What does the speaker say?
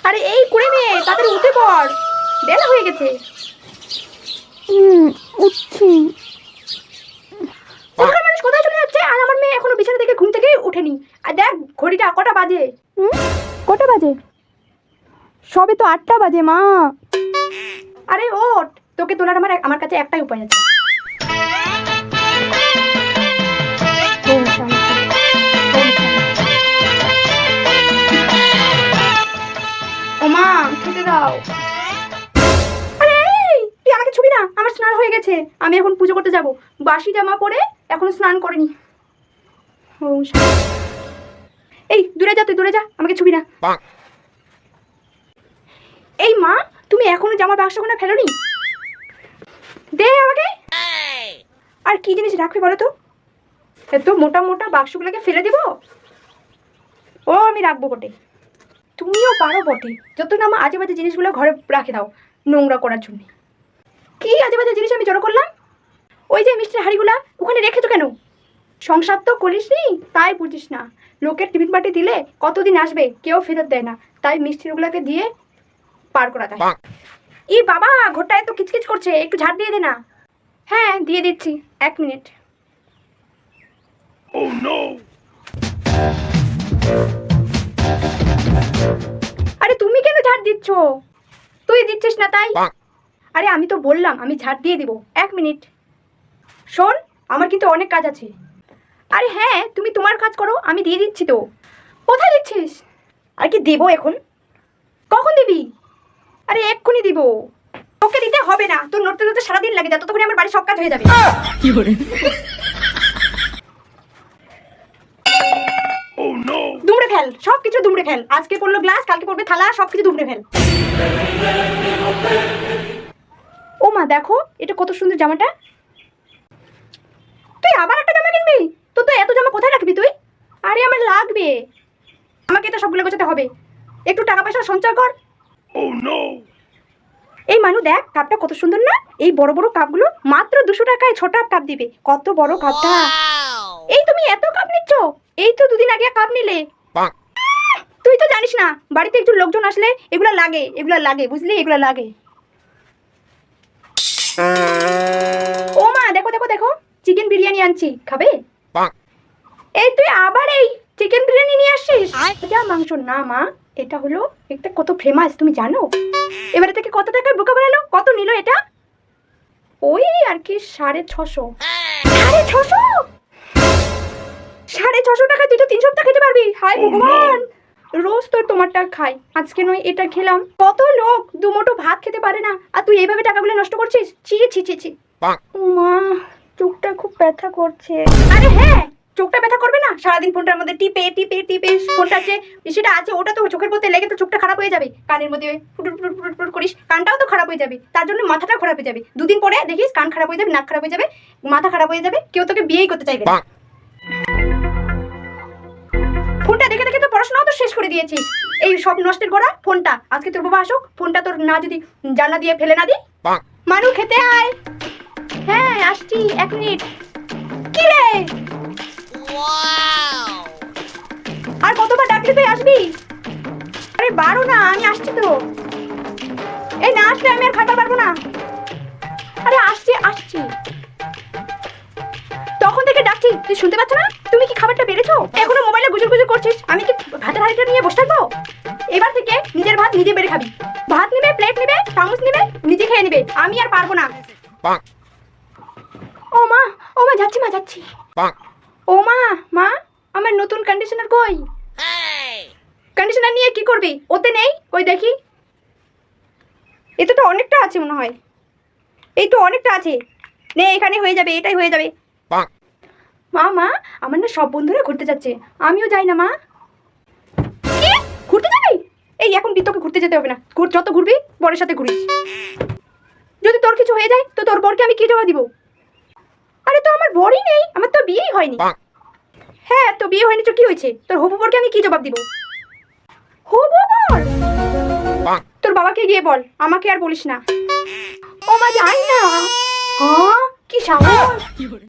আরে এই কুড়ে মেয়ে তাড়াতাড়ি উঠে পড়, বেলা হয়ে গেছে। উঠছি। ওখানে মানুষ কোথায় চলে যাচ্ছে, আর আমার মেয়ে এখনো বিছানা থেকে ঘুম থেকে উঠেনি। আর দেখ ঘড়িটা কটা বাজে। কটা বাজে? সবে তো 8টা বাজে মা। আরে ওঠ, তোকে তোলার আমার কাছে একটাই উপায় আছে। ও মা খেতে দাও। আরে তুই আমাকে ছুবি না, আমার স্নান হয়ে গেছে, আমি এখন পুজো করতে যাব। বাসি জামা পরে এখনো স্নান করিনি। এই দূরে যা, তুই দূরে যা, আমাকে ছুবি না। এই মা, তুমি এখনো জামার বাক্সগুলো ফেলোনি? দে আমাকে। আর কি জিনিস রাখবি বলো তো? এত মোটা মোটা বাক্সগুলোকে ফেলে দিব? ও আমি রাখবো বটে, তুমিও পারো বটে। যত না আমার আজে বাজে জিনিসগুলো ঘরে রাখে দাও নোংরা করার জন্য। কি আজে বাজে জিনিস আমি জড়ো করলাম? ওই যে মিষ্টির হাঁড়িগুলা ওখানে রেখেছো কেন? সংসার তো করিস নি, তাই বুঝিস না। লোকের টিফিন পার্টি দিলে কতদিন আসবে, কেউ ফেরত দেয় না, তাই মিষ্টিগুলোকে দিয়ে পার করা দেয়। ই বাবা, ঘরটা এত কিচকিচ করছে, একটু ঝাড় দিয়ে দে না। হ্যাঁ দিয়ে দিচ্ছি, 1 মিনিট। Oh no! আরে তুমি কেন ঝাড় দিচ্ছ? তুই দিচ্ছিস না তাই? আরে আমি তো বললাম আমি ঝাড় দিয়ে দিব, 1 মিনিট। শোন, আমার কিন্তু অনেক কাজ আছে। আরে হ্যাঁ তুমি তোমার কাজ করো, আমি দিয়ে দিচ্ছি তো। কোথায় দিচ্ছিস? আর কি দেবো এখন? কখন দিবি? আরে এক্ষুনি দিব। তোকে দিতে হবে না, তোর নড়তে নড়তে সারাদিন লাগে, ততক্ষণে আমার বাড়ির সব কাজ হয়ে যাবে। কি করে? দুমড়ে ফেল, সবকিছু দুমড়ে ফেল। আজকে পড়লো গ্লাস, কালকে পড়বে থালা, সবকিছু দুমড়ে ফেল। ও মা দেখো, এটা কত সুন্দর জামাটা। তুই আবার একটা জামা কিনবি? তো এত জামা কোথায় রাখবি তুই? আরে আমার লাগবে, আমাকে এটা সবগুলো গোছাতে হবে। একটু টাকা পয়সা সঞ্চয় কর। এই মানু দেখ, কাপটা কত সুন্দর না? এই বড় বড় কাপগুলো মাত্র 200 টাকায় 6টা কাপ দিবে। কত বড় কাপটা! এই তুমি এত কাপ নিচ্ছ? এই তো 2 দিন আগে কাপ নিলে। তুই তো জানিস না, বাড়িতে একটু লোকজন আসলে এগুলা লাগে বুঝলি, এগুলা লাগে। ও মা দেখো দেখো দেখো, চিকেন বিরিয়ানি আনছি, খাবে? এই তুই আবার এই চিকেন বিরিয়ানি নিয়ে আসছিস? যা মাংস না মা, এটা হলো একটা কত ফেমাস তুমি জানো? এবারে থেকে কত টাকায় বোকা বানালো, কত নিল এটা? ওই আর কি 650। 650? 650 টাকা তুই তো 3 সপ্তাহ খেতে পারবি। হায় ভগবান, রোজ তো তোমারটা খাই, আজকে নয় এটা খেলাম। কত লোক দুমুঠো ভাত খেতে পারে না, আর তুই এইভাবে টাকাগুলো নষ্ট করছিস। ছি ছি ছি ছি। মা চোখটা খুব ব্যথা করছে। আরে হ্যাঁ, চোখটা ব্যথা করবে না? সারাদিন ফোনটার মধ্যে টিপে টিপে টিপে ফোনটা সেটা আছে, ওটা তো চোখের মধ্যে লেগে তো চোখটা খারাপ হয়ে যাবে। কানের মধ্যে ফুটুট ফুটুট ফুটুট ফুটুট করিস, কানটাও তো খারাপ হয়ে যাবে, তার জন্য মাথাটা খারাপ হয়ে যাবে। 2 দিন পরে দেখিস কান খারাপ হয়ে যাবে, নাক খারাপ হয়ে যাবে, মাথা খারাপ হয়ে যাবে, কেউ তোকে বিয়েই করতে চাইবে না। ফোনটা দেখে দেখে তো পড়াশোনাও তো শেষ করে দিয়েছিস। এই সব নষ্টের গোড়া ফোনটা। আজকে তোর বাবা আসুক, ফোনটা তোর না যদি জানলা দিয়ে ফেলে না দিই। মানু খেতে আয়। হ্যাঁ আসছি, 1 মিনিট। কি রে? আর কতবার ডাকলে তুই আসবি? আরে বারো না, আমি আসছি তো। এই না আসলে আমি আর খাবার পারবো না। আরে আসছি আসছি, তখন থেকে ডাকছি, তুই শুনতে পাচ্ছ না? তুমি কি খাবারটা বেড়েছো? এখনো মোবাইলে গুজর গুজর করছিস। আমি কি ভাতের হাঁড়িটা নিয়ে বসে থাকবো? এবার থেকে নিজের ভাত নিজে বেড়ে খাবি। ভাত নিবে, প্লেট নিবে, চামচ নিবে, নিজে খেয়ে নিবে। আমি আর পারবো না। ও মা যাচ্ছি মা, যাচ্ছি। ও মা মা, আমার নতুন কন্ডিশনার কই? কন্ডিশনার নিয়ে কি করবি? ওতে নেই, ওই দেখি। এতে তো অনেকটা আছে মনে হয়। এই তো অনেকটা আছে, নে এখানে হয়ে যাবে, এটাই হয়ে যাবে। মা আমার না সব বন্ধুরা ঘুরতে যাচ্ছে, আমিও যাই না মা। কি ঘুরতে যাবি? এই এখন তোকে ঘুরতে যেতে হবে না, যত ঘুরবি বরের সাথে ঘুরিস। যদি তোর কিছু হয়ে যায় তো তোর বরকে আমি কি জবাব দিব? আরে তো আমার বরই নেই, আমার তো বিয়েই হয়নি। হ্যাঁ তো বিয়ে হয়নি তো কি হয়েছে? তোর হবু বরকে আমি কি জবাব দিব? হবু বর? তোর বাবাকে গিয়ে বল, আমাকে আর বলিস না। ও মা যাই না। কি সাহস!